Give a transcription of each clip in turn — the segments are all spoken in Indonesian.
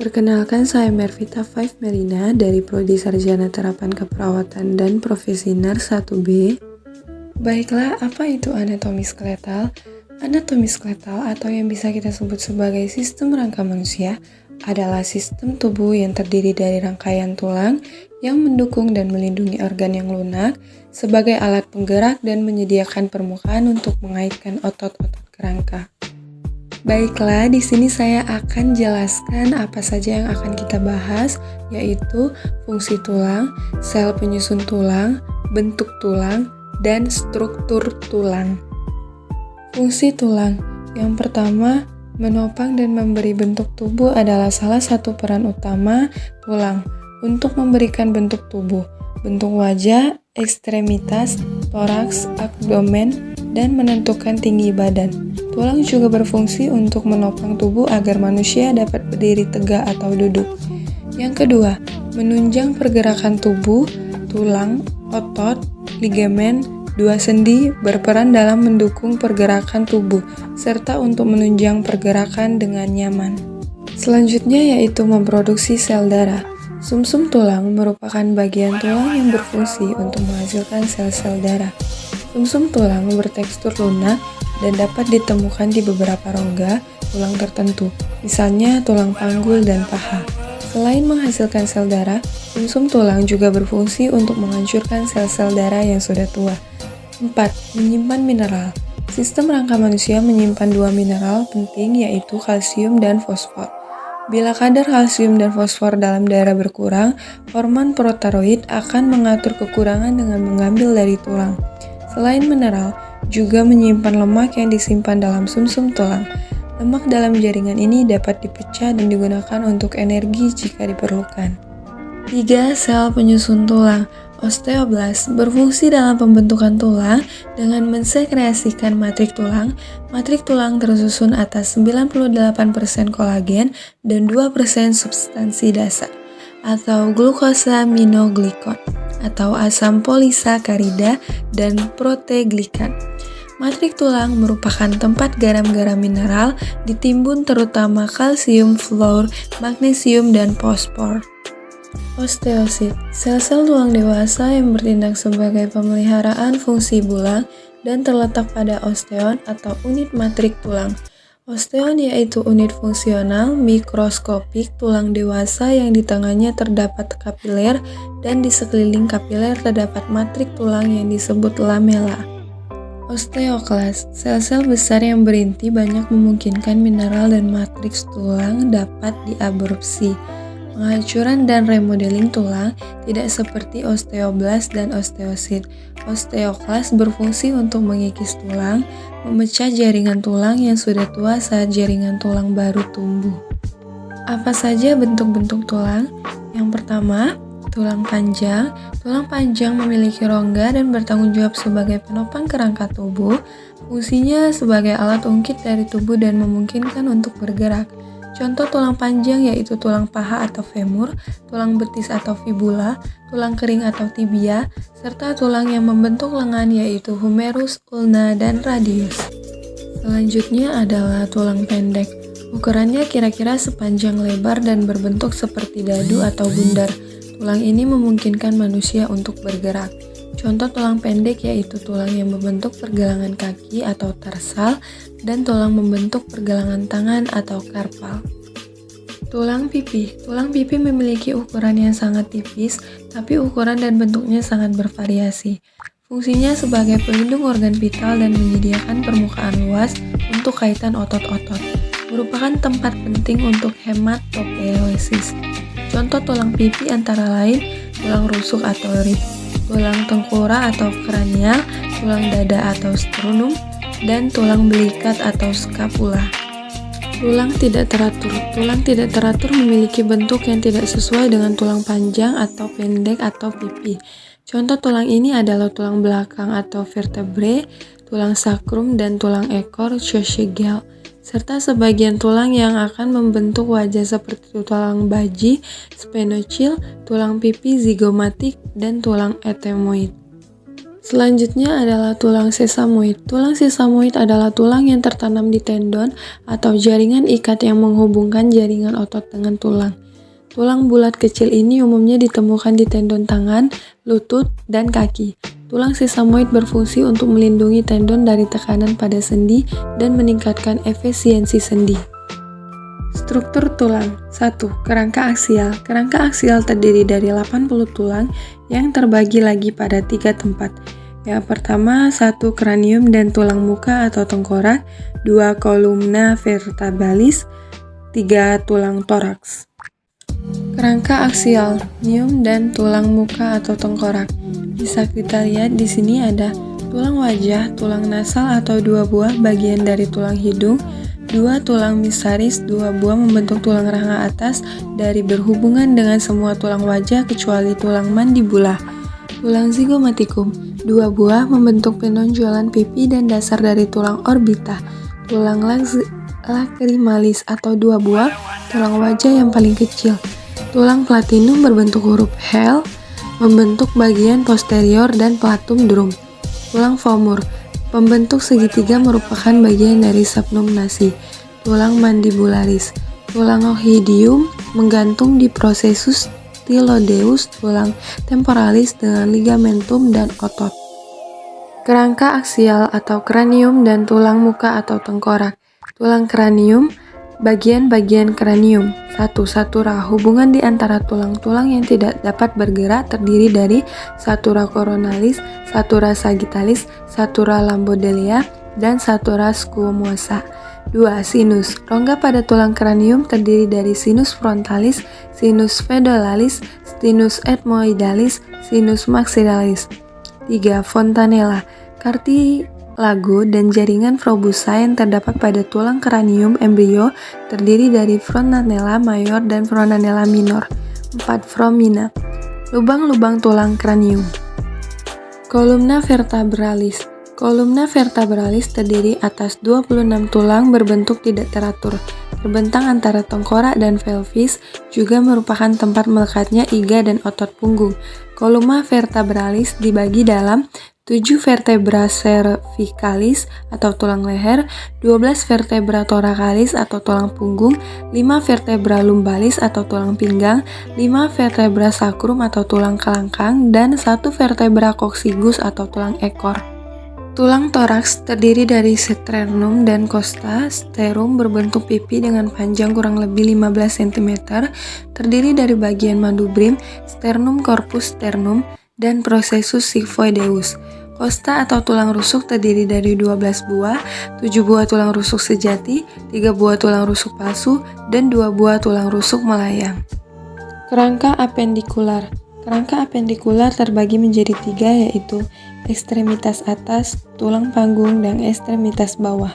Perkenalkan, saya Mervita Five Melina dari Prodi Sarjana Terapan Keperawatan dan Profesi Nurse 1B. Baiklah, apa itu anatomi skeletal? Anatomi skeletal atau yang bisa kita sebut sebagai sistem rangka manusia adalah sistem tubuh yang terdiri dari rangkaian tulang yang mendukung dan melindungi organ yang lunak sebagai alat penggerak dan menyediakan permukaan untuk mengaitkan otot-otot kerangka. Baiklah, di sini saya akan jelaskan apa saja yang akan kita bahas, yaitu fungsi tulang, sel penyusun tulang, bentuk tulang, dan struktur tulang. Fungsi tulang yang pertama, menopang dan memberi bentuk tubuh adalah salah satu peran utama tulang untuk memberikan bentuk tubuh, bentuk wajah, ekstremitas, toraks, abdomen, dan menentukan tinggi badan. Tulang juga berfungsi untuk menopang tubuh agar manusia dapat berdiri tegak atau duduk. Yang kedua, menunjang pergerakan tubuh, tulang, otot, ligamen, dua sendi berperan dalam mendukung pergerakan tubuh, serta untuk menunjang pergerakan dengan nyaman. Selanjutnya yaitu memproduksi sel darah. Sumsum tulang merupakan bagian tulang yang berfungsi untuk menghasilkan sel-sel darah. Sumsum tulang bertekstur lunak dan dapat ditemukan di beberapa rongga tulang tertentu, misalnya tulang panggul dan paha. Selain menghasilkan sel darah, sumsum tulang juga berfungsi untuk menghancurkan sel-sel darah yang sudah tua. 4. Menyimpan mineral. Sistem rangka manusia menyimpan dua mineral penting, yaitu kalsium dan fosfor. Bila kadar kalsium dan fosfor dalam darah berkurang, hormon proteroid akan mengatur kekurangan dengan mengambil dari tulang. Selain mineral, juga menyimpan lemak yang disimpan dalam sumsum tulang. Lemak dalam jaringan ini dapat dipecah dan digunakan untuk energi jika diperlukan. 3. Sel penyusun tulang. Osteoblast berfungsi dalam pembentukan tulang dengan mensekreasikan matrik tulang. Matrik tulang tersusun atas 98% kolagen dan 2% substansi dasar atau glukosaminoglikon atau asam polisakarida dan proteglikan. Matrik tulang merupakan tempat garam-garam mineral ditimbun, terutama kalsium, fluor, magnesium, dan fosfor. Osteosit, sel-sel tulang dewasa yang bertindak sebagai pemeliharaan fungsi belang dan terletak pada osteon atau unit matrik tulang. Osteon yaitu unit fungsional mikroskopik tulang dewasa yang di tengahnya terdapat kapiler dan di sekeliling kapiler terdapat matrik tulang yang disebut lamela. Osteoklas, sel-sel besar yang berinti banyak memungkinkan mineral dan matriks tulang dapat diabsorpsi. Penghancuran dan remodeling tulang tidak seperti osteoblast dan osteosit. Osteoklas berfungsi untuk mengikis tulang, memecah jaringan tulang yang sudah tua saat jaringan tulang baru tumbuh. Apa saja bentuk-bentuk tulang? Yang pertama, tulang panjang. Tulang panjang memiliki rongga dan bertanggung jawab sebagai penopang kerangka tubuh. Fungsinya sebagai alat ungkit dari tubuh dan memungkinkan untuk bergerak. Contoh tulang panjang yaitu tulang paha atau femur, tulang betis atau fibula, tulang kering atau tibia, serta tulang yang membentuk lengan yaitu humerus, ulna, dan radius. Selanjutnya adalah tulang pendek. Ukurannya kira-kira sepanjang lebar dan berbentuk seperti dadu atau bundar. Tulang ini memungkinkan manusia untuk bergerak. Contoh tulang pendek yaitu tulang yang membentuk pergelangan kaki atau tarsal dan tulang membentuk pergelangan tangan atau karpal. Tulang pipi. Tulang pipi memiliki ukuran yang sangat tipis, tapi ukuran dan bentuknya sangat bervariasi. Fungsinya sebagai pelindung organ vital dan menyediakan permukaan luas untuk kaitan otot-otot. Merupakan tempat penting untuk hematopoiesis. Contoh tulang pipi antara lain tulang rusuk atau rib, tulang tengkora atau kranial, tulang dada atau sternum, dan tulang belikat atau skapula. Tulang tidak teratur. Tulang tidak teratur memiliki bentuk yang tidak sesuai dengan tulang panjang atau pendek atau pipi. Contoh tulang ini adalah tulang belakang atau vertebrae, tulang sakrum, dan tulang ekor coccygeal, serta sebagian tulang yang akan membentuk wajah seperti tulang baji, sphenochyle, tulang pipi zigomatik, dan tulang ethmoid. Selanjutnya adalah tulang sesamoid. Tulang sesamoid adalah tulang yang tertanam di tendon atau jaringan ikat yang menghubungkan jaringan otot dengan tulang. Tulang bulat kecil ini umumnya ditemukan di tendon tangan, lutut, dan kaki. Tulang sesamoid berfungsi untuk melindungi tendon dari tekanan pada sendi dan meningkatkan efisiensi sendi. Struktur tulang. 1. Kerangka aksial. Kerangka aksial terdiri dari 80 tulang yang terbagi lagi pada 3 tempat. Yang pertama, 1 kranium dan tulang muka atau tengkorak, 2 kolumna vertebralis, 3 tulang toraks. Kerangka aksial, nium dan tulang muka atau tengkorak. Bisa kita lihat di sini ada tulang wajah, tulang nasal atau 2 buah bagian dari tulang hidung, 2 tulang misaris, 2 buah membentuk tulang rahang atas dari berhubungan dengan semua tulang wajah kecuali tulang mandibula. Tulang zygomatikum, 2 buah membentuk penonjolan pipi dan dasar dari tulang orbita. Tulang lacrimalis atau 2 buah tulang wajah yang paling kecil. Tulang platinum berbentuk huruf L, membentuk bagian posterior dan platum drum. Tulang femur, pembentuk segitiga merupakan bagian dari sapnum nasi. Tulang mandibularis. Tulang ohidium menggantung di processus stylodeus, tulang temporalis dengan ligamentum dan otot. Kerangka aksial atau kranium dan tulang muka atau tengkorak. Tulang kranium, bagian-bagian kranium. 1. Satura, hubungan di antara tulang-tulang yang tidak dapat bergerak terdiri dari satura coronalis, satura sagittalis, satura lamboidea, dan satura squamosa. 2. Sinus, rongga pada tulang kranium terdiri dari sinus frontalis, sinus pedalalis, sinus ethmoidalis, sinus maxillaris. 3. Fontanella, kartilago dan jaringan probusa yang terdapat pada tulang kranium embrio terdiri dari fontanella mayor dan fontanella minor. 4. Foramina, lubang-lubang tulang kranium. Kolumna vertebralis. Kolumna vertebralis terdiri atas 26 tulang berbentuk tidak teratur, terbentang antara tengkorak dan pelvis, juga merupakan tempat melekatnya iga dan otot punggung. Kolumna vertebralis dibagi dalam 7 vertebra cervicalis atau tulang leher, 12 vertebra thoracalis atau tulang punggung, 5 vertebra lumbalis atau tulang pinggang, 5 vertebra sacrum atau tulang kelangkang, dan 1 vertebra coccygus atau tulang ekor. Tulang toraks terdiri dari sternum dan costa. Sternum berbentuk pipi dengan panjang kurang lebih 15 cm, terdiri dari bagian mandubrim, sternum corpus sternum, dan processus xiphoideus. Costa atau tulang rusuk terdiri dari 12 buah, 7 buah tulang rusuk sejati, 3 buah tulang rusuk palsu, dan 2 buah tulang rusuk melayang. Kerangka apendikular. Kerangka apendikular terbagi menjadi 3, yaitu ekstremitas atas, tulang panggung, dan ekstremitas bawah.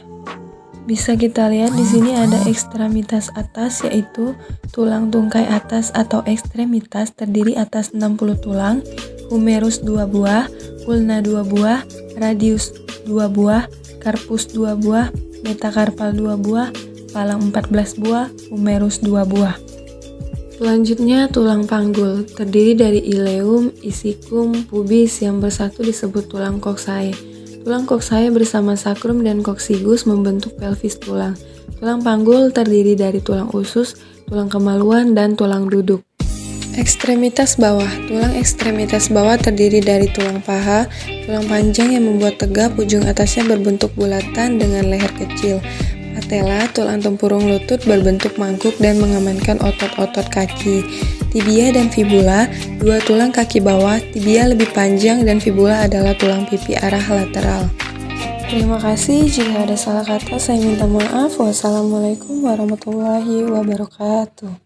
Bisa kita lihat di sini ada ekstremitas atas, yaitu tulang tungkai atas atau ekstremitas terdiri atas 60 tulang, humerus 2 buah, ulna 2 buah, radius 2 buah, carpus 2 buah, metakarpal 2 buah, palang 14 buah, humerus 2 buah. Selanjutnya tulang panggul, terdiri dari ileum, isikum, pubis yang bersatu disebut tulang coxae. Tulang coxae bersama sacrum dan coccygus membentuk pelvis tulang. Tulang panggul terdiri dari tulang usus, tulang kemaluan, dan tulang duduk. Ekstremitas bawah. Tulang ekstremitas bawah terdiri dari tulang paha, tulang panjang yang membuat tegap, ujung atasnya berbentuk bulatan dengan leher kecil. Patella, tulang tempurung lutut berbentuk mangkuk dan mengamankan otot-otot kaki. Tibia dan fibula, 2 tulang kaki bawah, tibia lebih panjang dan fibula adalah tulang pipi arah lateral. Terima kasih, jika ada salah kata saya minta maaf. Wassalamualaikum warahmatullahi wabarakatuh.